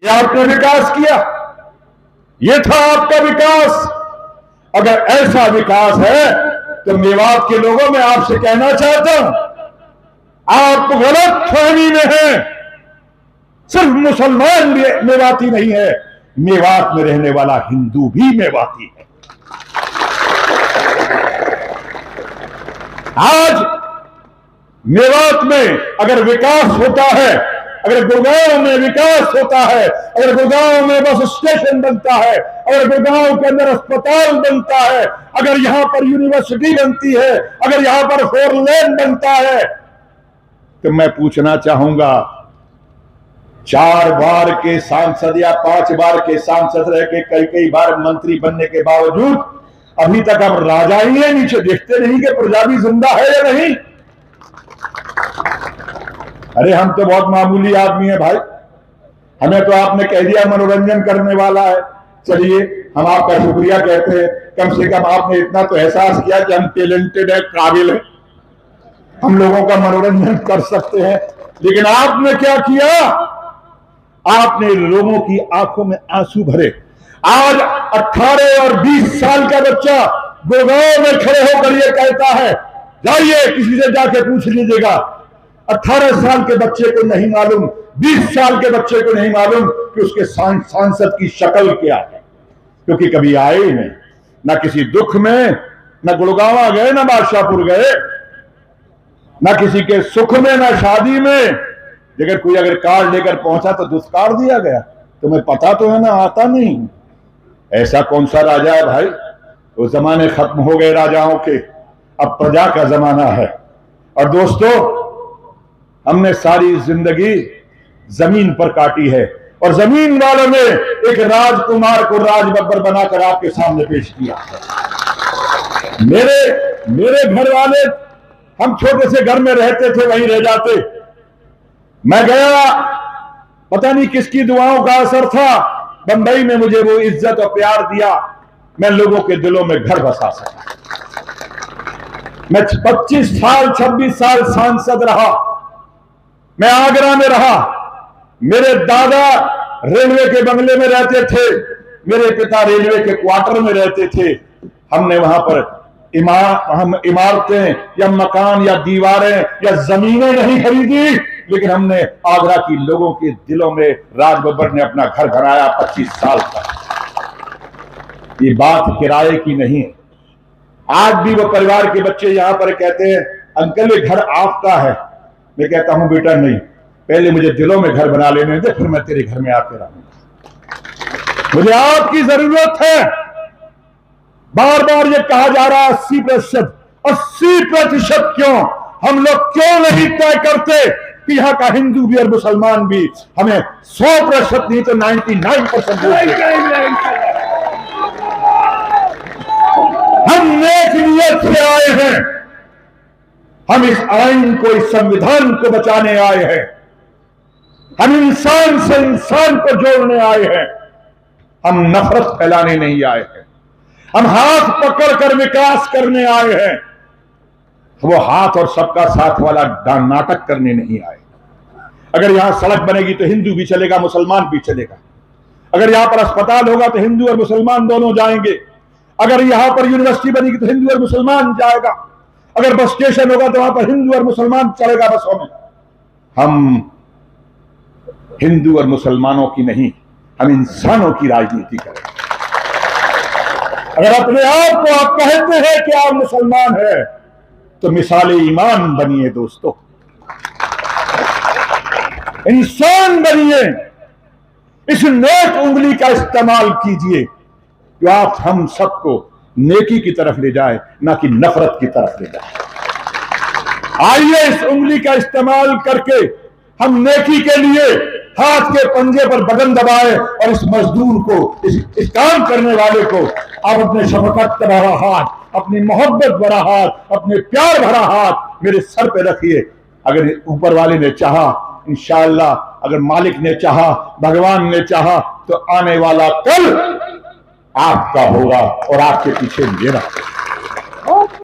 ये आपने विकास किया, ये था आपका विकास। अगर ऐसा विकास है तो मेवात के लोगों में आपसे कहना चाहता हूं, आप गलत फहमी में हैं। सिर्फ मुसलमान भी मेवाती नहीं है, मेवात में रहने वाला हिंदू भी मेवाती है। आज मेवात में अगर विकास होता है, अगर गुड़गांव में विकास होता है, अगर गुड़गांव में बस स्टेशन बनता है, अगर गुड़गांव के अंदर अस्पताल बनता है, अगर यहां पर यूनिवर्सिटी बनती है, अगर यहां पर 4 लेन बनता है, तो मैं पूछना चाहूंगा, 4 बार के सांसद या 5 बार के सांसद रह के कई बार मंत्री बनने के बावजूद अभी तक आप राजा ही है, नीचे देखते नहीं कि प्रजा भी जिंदा है या नहीं। अरे हम तो बहुत मामूली आदमी है भाई, हमें तो आपने कह दिया मनोरंजन करने वाला है। चलिए हम आपका शुक्रिया कहते हैं, कम से कम आपने इतना तो एहसास किया कि हम टैलेंटेड है, काबिल है, हम लोगों का मनोरंजन कर सकते हैं। लेकिन आपने क्या किया, आपने लोगों की आंखों में आंसू भरे। आज 18 और 20 साल का बच्चा गुड़गांव में खड़े होकर यह कहता है, जाइए किसी से जाके पूछ लीजिएगा, 18 साल के बच्चे को नहीं मालूम, 20 साल के बच्चे को नहीं मालूम कि उसके सांसद की शक्ल क्या है, क्योंकि कभी आए ही नहीं, ना किसी दुख में, ना गुड़गांव गए, ना बादशाहपुर गए, ना किसी के सुख में, ना शादी में। अगर कोई कार्ड लेकर पहुंचा तो दुष्कार दिया गया, तुम्हें पता तो है ना, आता नहीं। ऐसा कौन सा राजा है भाई, वो जमाने खत्म हो गए राजाओं के, अब प्रजा का जमाना है। और दोस्तों, हमने सारी जिंदगी जमीन पर काटी है और जमीन वालों ने एक राजकुमार को राज बब्बर बनाकर आपके सामने पेश किया। मेरे घर वाले, हम छोटे से घर में रहते थे, वहीं रह जाते। मैं गया, पता नहीं किसकी दुआओं का असर था, बंबई में मुझे वो इज्जत और प्यार दिया, मैं लोगों के दिलों में घर बसा सका। मैं 25 साल 26 साल सांसद रहा, मैं आगरा में रहा। मेरे दादा रेलवे के बंगले में रहते थे, मेरे पिता रेलवे के क्वार्टर में रहते थे। हमने वहां पर इमारतें या मकान या दीवारें या जमीनें नहीं खरीदी, लेकिन हमने आगरा की लोगों के दिलों में राज बब्बर ने अपना घर बनाया 25 साल तक। ये बात किराए की नहीं है। आज भी वो परिवार के बच्चे यहां पर कहते हैं, अंकल ये घर आपका है। मैं कहता हूं, बेटा नहीं, पहले मुझे दिलों में घर बना लेने दे, फिर मैं तेरे घर में आके रहूंगा। मुझे आपकी जरूरत है। बार बार ये कहा जा रहा है 80% क्यों? हम लोग क्यों नहीं तय करते कि यहाँ का हिंदू भी और मुसलमान भी हमें 100% नहीं तो 99% हम नेक नियत से आए हैं, हम इस आइन को, इस संविधान को बचाने आए हैं, हम इंसान से इंसान को जोड़ने आए हैं, हम नफरत फैलाने नहीं आए हैं, हम हाथ पकड़कर विकास करने आए हैं। वो हाथ और सबका साथ वाला नाटक करने नहीं आए। अगर यहां सड़क बनेगी तो हिंदू भी चलेगा, मुसलमान भी चलेगा। अगर यहां पर अस्पताल होगा तो हिंदू और मुसलमान दोनों जाएंगे। अगर यहां पर यूनिवर्सिटी बनेगी तो हिंदू और मुसलमान जाएगा। अगर बस स्टेशन होगा तो वहां पर हिंदू और मुसलमान चलेगा बसों में। हम हिंदू और मुसलमानों की नहीं, हम इंसानों की राजनीति करें। अगर अपने आप को आप कहते हैं कि आप मुसलमान हैं, तो मिसाले ईमान बनिए दोस्तों, इंसान बनिए। इस नेक उंगली का इस्तेमाल कीजिए जो आप हम सबको नेकी की तरफ ले जाए, ना कि नफरत की तरफ ले जाए। आइए इस उंगली का इस्तेमाल करके हम नेकी के लिए हाथ के पंजे पर बटन दबाए और इस मजदूर को, इस काम करने वाले को आप अपने शफकत भरा हाथ, अपनी मोहब्बत भरा हाथ, अपने प्यार भरा हाथ मेरे सर पे रखिए। अगर ऊपर वाले ने चाहा, इंशाअल्लाह, अगर मालिक ने चाहा, भगवान ने चाहा, तो आने वाला कल आपका होगा और आपके पीछे मेरा।